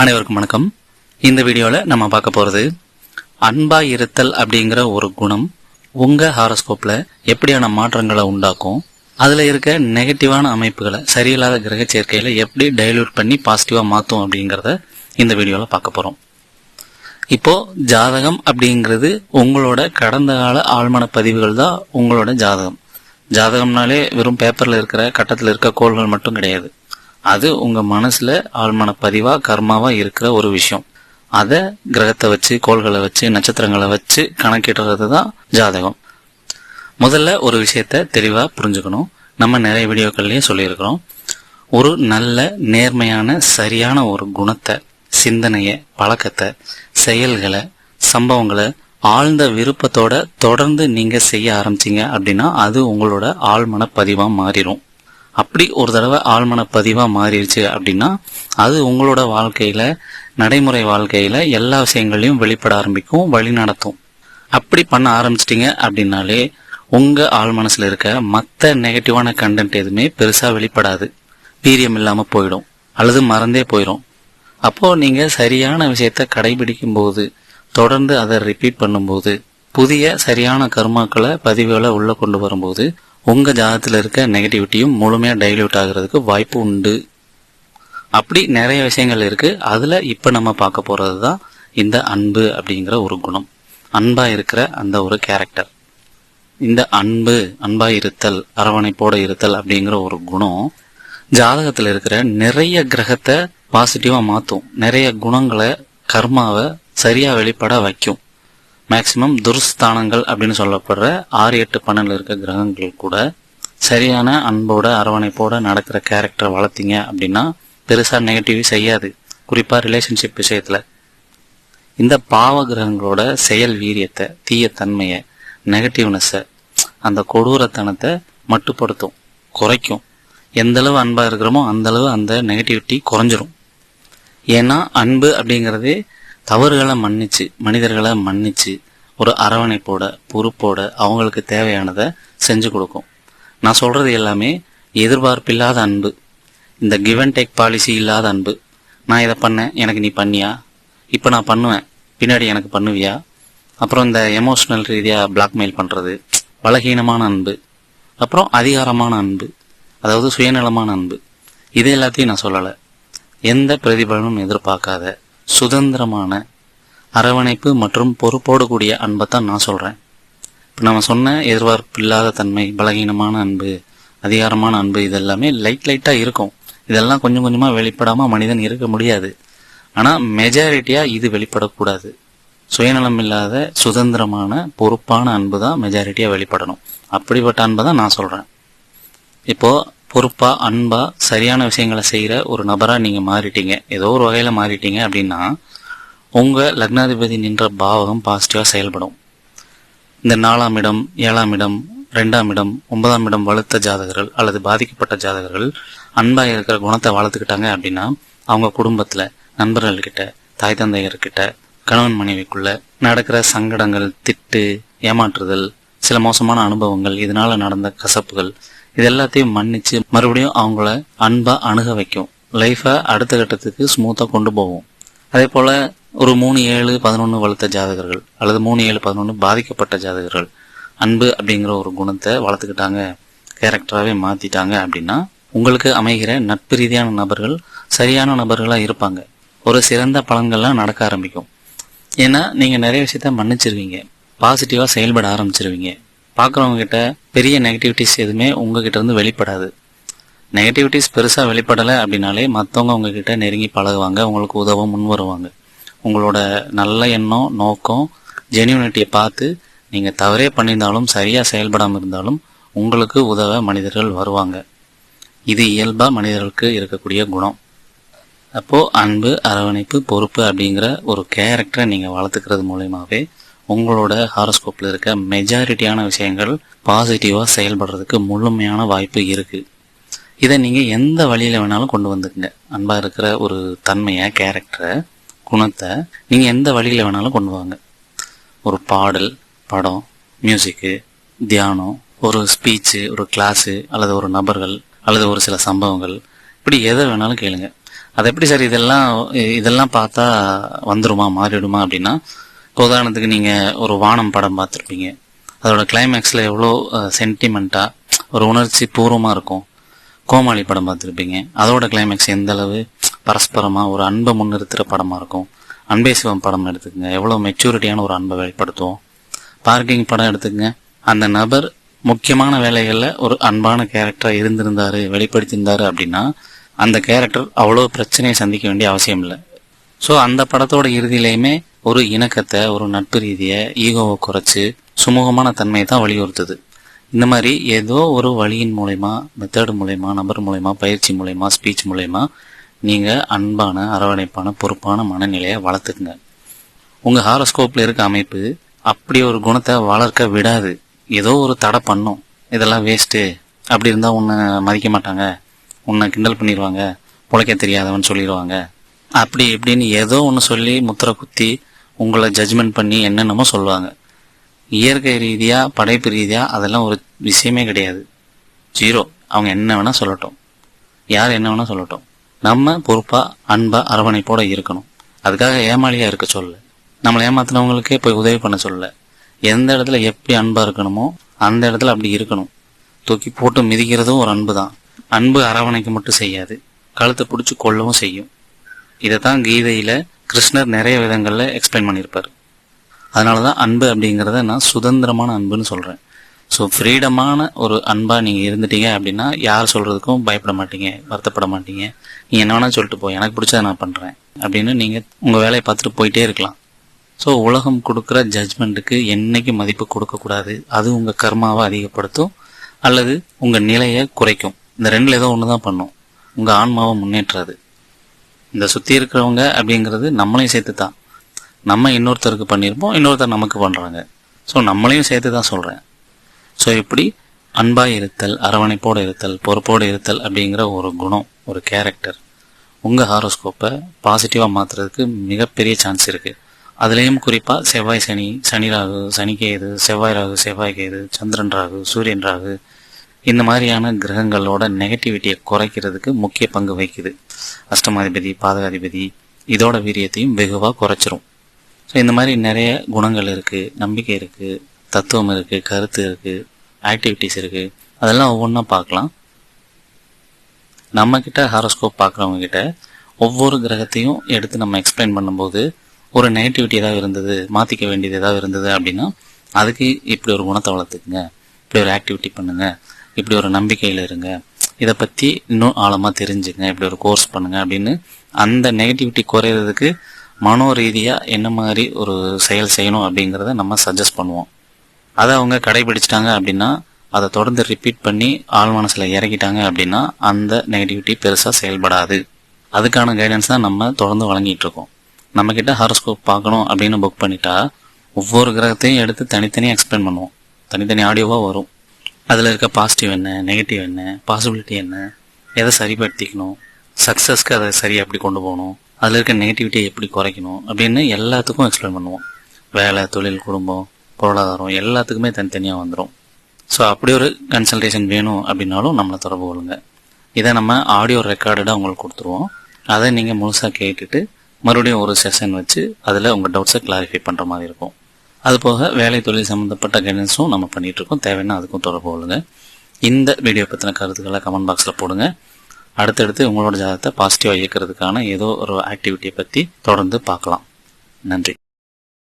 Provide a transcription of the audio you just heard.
அனைவருக்கும் வணக்கம். இந்த வீடியோவில் நம்ம பார்க்க போகிறது அன்பா இருத்தல் அப்படிங்கிற ஒரு குணம் உங்கள் ஹாரோஸ்கோப்பில் எப்படியான மாற்றங்களை உண்டாக்கும், அதில் இருக்க நெகட்டிவான அமைப்புகளை சரியில்லாத கிரக சேர்க்கையில் எப்படி டைல்யூட் பண்ணி பாசிட்டிவாக மாற்றும் அப்படிங்கிறத இந்த வீடியோவில் பார்க்க போகிறோம். இப்போது ஜாதகம் அப்படிங்கிறது உங்களோட கடந்த கால ஆழ்மன பதிவுகள் தான் உங்களோட ஜாதகம். ஜாதகம்னாலே வெறும் பேப்பரில் இருக்கிற கட்டத்தில் இருக்க கோள்கள் மட்டும் கிடையாது. அது உங்க மனசுல ஆழ்மன பதிவா கர்மாவா இருக்கிற ஒரு விஷயம். அதை கிரகத்தை வச்சு, கோள்களை வச்சு, நட்சத்திரங்களை வச்சு கணக்கிடுறது தான் ஜாதகம். முதல்ல ஒரு விஷயத்த தெளிவா புரிஞ்சுக்கணும். நம்ம நிறைய வீடியோக்கள்லயே சொல்லியிருக்கிறோம். ஒரு நல்ல நேர்மையான சரியான ஒரு குணத்தை, சிந்தனைய, பழக்கத்தை, செயல்களை, சம்பவங்களை ஆழ்ந்த விருப்பத்தோட தொடர்ந்து நீங்க செய்ய ஆரம்பிச்சீங்க அப்படின்னா அது உங்களோட ஆழ்மன பதிவா மாறிடும். அப்படி ஒரு தடவை ஆழ்மன பதிவா மாறிடுச்சு அப்படின்னா அது உங்களோட வாழ்க்கையில, நடைமுறை வாழ்க்கையில எல்லா விஷயங்களையும் வெளிப்பட ஆரம்பிக்கும், வழி நடத்தும். அப்படி பண்ண ஆரம்பிச்சிட்டீங்க அப்படின்னாலே உங்க ஆழ்மனசுல இருக்க மற்ற நெகட்டிவான கண்டென்ட் எதுவுமே பெருசா வெளிப்படாது, வீரியம் இல்லாம போயிடும் அல்லது மறந்தே போயிடும். அப்போ நீங்க சரியான விஷயத்த கடைபிடிக்கும் போது, தொடர்ந்து அதை ரிப்பீட் பண்ணும்போது, புதிய சரியான கர்மாக்களை, பதிவுகளை உள்ள கொண்டு வரும்போது உங்க ஜாதகத்தில் இருக்க நெகட்டிவிட்டியும் முழுமையா டைல்யூட் ஆகிறதுக்கு வாய்ப்பு உண்டு. அப்படி நிறைய விஷயங்கள் இருக்கு. அதுல இப்ப நம்ம பார்க்க போறது தான் இந்த அன்பு அப்படிங்கிற ஒரு குணம், அன்பா இருக்கிற அந்த ஒரு கேரக்டர். இந்த அன்பா இருத்தல், அரவணைப்போட இருத்தல் அப்படிங்கிற ஒரு குணம் ஜாதகத்தில் இருக்கிற நிறைய கிரகத்தை பாசிட்டிவா மாற்றும், நிறைய குணங்களை, கர்மாவை சரியா வெளிப்பட வைக்கும். மேக்சிமம் துர்ஸ்தானங்கள் அப்படின்னு சொல்லப்படுற 6, 8, 12 இருக்க கிரகங்கள் கூட சரியான அன்போட அரவணைப்போட நடக்கிற கேரக்டர் வளர்த்தீங்க அப்படின்னா பெருசா நெகட்டிவ் செய்யாது. குறிப்பா ரிலேஷன்ஷிப் விஷயத்துல இந்த பாவ கிரகங்களோட செயல் வீரியத்தை, தீய தன்மையை, நெகட்டிவ்னஸை, அந்த கொடூரத்தனத்தை மட்டுப்படுத்தும், குறைக்கும். எந்த அளவு அன்பா இருக்கிறோமோ அந்த அளவு அந்த நெகட்டிவிட்டி குறைஞ்சிரும். ஏன்னா அன்பு அப்படிங்கிறதே தவறுகளை மன்னிச்சு, மனிதர்களை மன்னிச்சு, ஒரு அரவணைப்போட, பொறுப்போட அவங்களுக்கு தேவையானதை செஞ்சு கொடுக்கும். நான் சொல்றது எல்லாமே எதிர்பார்ப்பில்லாத அன்பு, இந்த கிவ் அண்ட் டேக் பாலிசி இல்லாத அன்பு. நான் இதை பண்ணேன், எனக்கு நீ பண்ணியா, இப்போ நான் பண்ணுவேன், பின்னாடி எனக்கு பண்ணுவியா. அப்புறம் இந்த எமோஷனல் ரீதியா பிளாக்மெயில் பண்றது, பலகீனமான அன்பு. அப்புறம் அதிகாரமான அன்பு, அதாவது சுயநலமான அன்பு. இது எல்லாத்தையும் நான் சொல்லலை. எந்த பிரதிபலனும் எதிர்பார்க்காத சுதந்திரமான அரவணைப்பு மற்றும் பொறுப்போடு கூடிய அன்பை தான் நான் சொல்றேன். இப்போ நம்ம சொன்ன எதிர்பார்ப்பு இல்லாத தன்மை, பலகீனமான அன்பு, அதிகாரமான அன்பு, இதெல்லாமே லைட்டா இருக்கும். இதெல்லாம் கொஞ்சம் கொஞ்சமா வெளிப்படாம மனிதன் இருக்க முடியாது. ஆனா மெஜாரிட்டியா இது வெளிப்படக்கூடாது. சுயநலம் இல்லாத சுதந்திரமான பொறுப்பான அன்பு தான் மெஜாரிட்டியா வெளிப்படணும். அப்படிப்பட்ட அன்பை தான் நான் சொல்றேன். இப்போ பொறுப்பா, அன்பா, சரியான விஷயங்களை செய்யற ஒரு நபரா நீங்க மாறிட்டீங்க, ஏதோ ஒரு வகையில மாறிட்டீங்க அப்படின்னா உங்க லக்னாதிபதி நின்ற பாவகம் பாசிட்டிவா செயல்படும். இந்த 4ஆம் இடம், 7ஆம் இடம், 2ஆம் இடம், 9ஆம் இடம் வலுத்த ஜாதகர்கள் அல்லது பாதிக்கப்பட்ட ஜாதகர்கள் அன்பா இருக்கிற குணத்தை வளர்த்துக்கிட்டாங்க அப்படின்னா அவங்க குடும்பத்துல, நண்பர்கள் கிட்ட, தாய் தந்தையர்கிட்ட, கணவன் மனைவிக்குள்ள நடக்கிற சங்கடங்கள், திட்டு, ஏமாற்றுதல், சில மோசமான அனுபவங்கள், இதனால நடந்த கசப்புகள், இது எல்லாத்தையும் மன்னிச்சு மறுபடியும் அவங்கள அன்பா அணுக வைக்கும். லைஃபை அடுத்த கட்டத்துக்கு ஸ்மூத்தா கொண்டு போகும். அதே போல ஒரு 3, 7, 11 வளர்த்த ஜாதகர்கள் அல்லது 3, 7, 11 பாதிக்கப்பட்ட ஜாதகர்கள் அன்பு அப்படிங்கிற ஒரு குணத்தை வளர்த்துக்கிட்டாங்க, கேரக்டராகவே மாத்திட்டாங்க அப்படின்னா உங்களுக்கு அமைகிற நட்பு ரீதியான நபர்கள் சரியான நபர்களா இருப்பாங்க. ஒரு சிறந்த பலன்கள்லாம் நடக்க ஆரம்பிக்கும். ஏன்னா நீங்க நிறைய விஷயத்த மன்னிச்சிருவீங்க, பாசிட்டிவா செயல்பட ஆரம்பிச்சிருவீங்க. பார்க்குறவங்க கிட்ட பெரிய நெகட்டிவிட்டிஸ் எதுவுமே உங்ககிட்ட இருந்து வெளிப்படாது. நெகட்டிவிட்டிஸ் பெருசா வெளிப்படலை அப்படின்னாலே மற்றவங்க உங்ககிட்ட நெருங்கி பழகுவாங்க, உங்களுக்கு உதவ முன் வருவாங்க. உங்களோட நல்ல எண்ணம், நோக்கம், ஜென்யூனிட்டியை பார்த்து நீங்க தவறே பண்ணியிருந்தாலும், சரியா செயல்படாமல் இருந்தாலும் உங்களுக்கு உதவ மனிதர்கள் வருவாங்க. இது இயல்பா மனிதர்களுக்கு இருக்கக்கூடிய குணம். அப்போ அன்பு, அரவணைப்பு, பொறுப்பு அப்படிங்கிற ஒரு கேரக்டரை நீங்க வளர்த்துக்கிறது மூலயமாவே உங்களோட ஹாரோஸ்கோப்ல இருக்க மெஜாரிட்டியான விஷயங்கள் பாசிட்டிவா செயல்படுறதுக்கு முழுமையான வாய்ப்பு இருக்கு. இதை நீங்க எந்த வழியில வேணாலும் கொண்டு வந்துக்குங்க. அன்பா இருக்கிற ஒரு தன்மையை, கேரக்டரை, குணத்தை நீங்க எந்த வழியில வேணாலும் கொண்டு வாங்க. ஒரு பாடல், படம், மியூசிக்கு, தியானம், ஒரு ஸ்பீச்சு, ஒரு கிளாஸு அல்லது ஒரு நபர்கள் அல்லது ஒரு சில சம்பவங்கள், இப்படி எதை வேணாலும் கேளுங்க. அது எப்படி சார் இதெல்லாம் பார்த்தா வந்துருமா, மாறிடுமா அப்படின்னா, இப்போ உதாரணத்துக்கு நீங்கள் ஒரு வானம் படம் பார்த்துருப்பீங்க. அதோட கிளைமேக்ஸில் எவ்வளோ சென்டிமெண்ட்டாக ஒரு உணர்ச்சி பூர்வமாக இருக்கும். கோமாளி படம் பார்த்துருப்பீங்க. அதோட கிளைமேக்ஸ் எந்த அளவு பரஸ்பரமாக ஒரு அன்பை முன்னிறுத்துகிற படமாக இருக்கும். அன்பே சிவம் படம் எடுத்துக்கங்க, எவ்வளோ மெச்சூரிட்டியான ஒரு அன்பை வெளிப்படுத்துவோம். பார்க்கிங் படம் எடுத்துக்கங்க, அந்த நபர் முக்கியமான வேலைகளில் ஒரு அன்பான கேரக்டராக இருந்திருந்தாரு, வெளிப்படுத்தியிருந்தாரு அப்படின்னா அந்த கேரக்டர் அவ்வளோ பிரச்சனையை சந்திக்க வேண்டிய அவசியம் இல்லை. ஸோ அந்த படத்தோட இறுதியிலையுமே ஒரு இணக்கத்தை, ஒரு நட்பு ரீதியை, ஈகோவை குறைச்சி சுமூகமான தன்மையை தான் வலியுறுத்துது. இந்த மாதிரி ஏதோ ஒரு வழியின் மூலயமா, மெத்தடு மூலயமா, நபர் மூலயமா, பயிற்சி மூலயமா, ஸ்பீச் மூலயமா நீங்கள் அன்பான, அரவணைப்பான, பொறுப்பான மனநிலையை வளர்த்துக்குங்க. உங்கள் ஹாரோஸ்கோப்பில் இருக்க அமைப்பு அப்படி ஒரு குணத்தை வளர்க்க விடாது. ஏதோ ஒரு தடை பண்ணும். இதெல்லாம் வேஸ்ட்டு, அப்படி இருந்தால் உன்னை மதிக்க மாட்டாங்க, உன்னை கிண்டல் பண்ணிடுவாங்க, பிழைக்க தெரியாதவன் சொல்லிடுவாங்க, அப்படி இப்படின்னு ஏதோ ஒன்று சொல்லி முத்திரை குத்தி உங்களை ஜட்ஜ்மெண்ட் பண்ணி என்னென்னமோ சொல்லுவாங்க. இயற்கை ரீதியாக, படைப்பு ரீதியாக அதெல்லாம் ஒரு விஷயமே கிடையாது. ஜீரோ. அவங்க என்ன வேணால் சொல்லட்டும், யார் என்ன வேணால் சொல்லட்டும். நம்ம பொறுப்பாக, அன்பாக, அரவணைப்போடு இருக்கணும். அதுக்காக ஏமாளியாக இருக்க சொல்ல, நம்மளை ஏமாத்தினவங்களுக்கே போய் உதவி பண்ண சொல்ல. எந்த இடத்துல எப்படி அன்பாக இருக்கணுமோ அந்த இடத்துல அப்படி இருக்கணும். தூக்கி போட்டு மிதிக்கிறதும் ஒரு அன்பு தான். அன்பு அரவணைக்க மட்டும் செய்யாது, கழுத்தை பிடிச்சி கொள்ளவும் செய்யும். இதை தான் கீதையில் கிருஷ்ணர் நிறைய விதங்களில் எக்ஸ்பிளைன் பண்ணியிருப்பார். அதனால தான் அன்பு அப்படிங்கிறத நான் சுதந்திரமான அன்புன்னு சொல்கிறேன். ஸோ ஃப்ரீடமான ஒரு அன்பாக நீங்கள் இருந்துட்டீங்க அப்படின்னா யார் சொல்கிறதுக்கும் பயப்பட மாட்டீங்க, வருத்தப்பட மாட்டீங்க. நீங்கள் என்ன வேணால் சொல்லிட்டு போய், எனக்கு பிடிச்சதை நான் பண்ணுறேன் அப்படின்னு நீங்கள் உங்கள் வேலையை பார்த்துட்டு போயிட்டே இருக்கலாம். ஸோ உலகம் கொடுக்குற ஜட்ஜ்மெண்ட்டுக்கு என்றைக்கு மதிப்பு கொடுக்கக்கூடாது. அது உங்கள் கர்மாவை அதிகப்படுத்தும் அல்லது உங்கள் நிலையை குறைக்கும். இந்த ரெண்டில் ஏதோ ஒன்று தான் பண்ணும், உங்கள் ஆன்மாவை முன்னேற்றாது. இந்த சுற்றி இருக்கிறவங்க அப்படிங்கிறது நம்மளையும் சேர்த்து தான். நம்ம இன்னொருத்தருக்கு பண்ணியிருப்போம், இன்னொருத்தர் நமக்கு பண்ணுறாங்க. ஸோ நம்மளையும் சேர்த்து தான் சொல்கிறேன். ஸோ இப்படி அன்பாக இருத்தல், அரவணைப்போடு இருத்தல், பொறுப்போடு இருத்தல் அப்படிங்கிற ஒரு குணம், ஒரு கேரக்டர் உங்கள் ஹாரோஸ்கோப்பை பாசிட்டிவாக மாற்றுறதுக்கு மிகப்பெரிய சான்ஸ் இருக்குது. அதுலேயும் குறிப்பாக செவ்வாய் சனி, சனி ராகு, சனி கேது, செவ்வாய் ராகு, செவ்வாய் கேது, சந்திரன் ராகு, சூரியன் ராகு, இந்த மாதிரியான கிரகங்களோட நெகட்டிவிட்டியை குறைக்கிறதுக்கு முக்கிய பங்கு வகிக்குது. அஷ்டமாதிபதி, பாதகாதிபதி இதோட வீரியத்தையும் வெகுவாக குறைச்சிரும். ஸோ இந்த மாதிரி நிறைய குணங்கள் இருக்குது, நம்பிக்கை இருக்குது, தத்துவம் இருக்குது, கருத்து இருக்குது, ஆக்டிவிட்டீஸ் இருக்குது. அதெல்லாம் ஒவ்வொன்றா பார்க்கலாம். நம்மக்கிட்ட ஹாரோஸ்கோப் பார்க்குறவங்க கிட்ட ஒவ்வொரு கிரகத்தையும் எடுத்து நம்ம எக்ஸ்பிளைன் பண்ணும்போது ஒரு நெகட்டிவிட்டி ஏதாவது இருந்தது, மாற்றிக்க வேண்டியது ஏதாவது இருந்தது அப்படின்னா அதுக்கு இப்படி ஒரு குணத்தை வளர்த்துக்குங்க, இப்படி ஒரு ஆக்டிவிட்டி பண்ணுங்கள், இப்படி ஒரு நம்பிக்கையில் இருங்க, இதை பற்றி இன்னும் ஆழமாக தெரிஞ்சுங்க, இப்படி ஒரு கோர்ஸ் பண்ணுங்கள் அப்படின்னு அந்த நெகட்டிவிட்டி குறையிறதுக்கு மனோ ரீதியாக என்ன மாதிரி ஒரு செயல் செய்யணும் அப்படிங்கிறத நம்ம சஜஸ்ட் பண்ணுவோம். அதை அவங்க கடைபிடிச்சிட்டாங்க அப்படின்னா, அதை தொடர்ந்து ரிப்பீட் பண்ணி ஆள் மனசில் இறக்கிட்டாங்க அப்படின்னா அந்த நெகட்டிவிட்டி பெருசாக செயல்படாது. அதுக்கான கைடன்ஸ் தான் நம்ம தொடர்ந்து வழங்கிட்டு இருக்கோம். நம்மக்கிட்ட ஹாரோஸ்கோப் பார்க்கணும் அப்படின்னு புக் பண்ணிட்டா ஒவ்வொரு கிரகத்தையும் எடுத்து தனித்தனியாக எக்ஸ்பிளைன் பண்ணுவோம். தனித்தனி ஆடியோவாக வரும். அதில் இருக்க பாசிட்டிவ் என்ன, நெகட்டிவ் என்ன, பாசிபிலிட்டி என்ன, எதை சரிப்படுத்திக்கணும், சக்ஸஸ்க்கு அதை சரியாக எப்படி கொண்டு போகணும், அதில் இருக்க நெகட்டிவிட்டியை எப்படி குறைக்கணும் அப்படின்னு எல்லாத்துக்கும் எக்ஸ்பிளைன் பண்ணுவோம். வேலை, தொழில், குடும்பம், பொருளாதாரம் எல்லாத்துக்குமே தனித்தனியாக வந்துடும். ஸோ அப்படி ஒரு கன்சல்டேஷன் வேணும் அப்படின்னாலும் நம்மளை தொடர்பு கொள்ளுங்க. இதை நம்ம ஆடியோ ரெக்கார்டடாக உங்களுக்கு கொடுத்துருவோம். அதை நீங்கள் முழுசாக கேட்டுட்டு மறுபடியும் ஒரு செஷன் வச்சு அதில் உங்கள் டவுட்ஸை கிளாரிஃபை பண்ணுற மாதிரி இருக்கும். அதுபோக வேலை, தொழில் சம்மந்தப்பட்ட கைடன்ஸும் நம்ம பண்ணிகிட்ருக்கோம். தேவைன்னா அதுக்கும் தொடர்பு கொள்ளுங்க. இந்த வீடியோ பற்றின கருத்துக்களை கமெண்ட் பாக்ஸில் போடுங்க. அடுத்தடுத்து உங்களோட ஜாதகத்தை பாசிட்டிவாக இயக்கிறதுக்கான ஏதோ ஒரு ஆக்டிவிட்டியை பற்றி தொடர்ந்து பார்க்கலாம். நன்றி.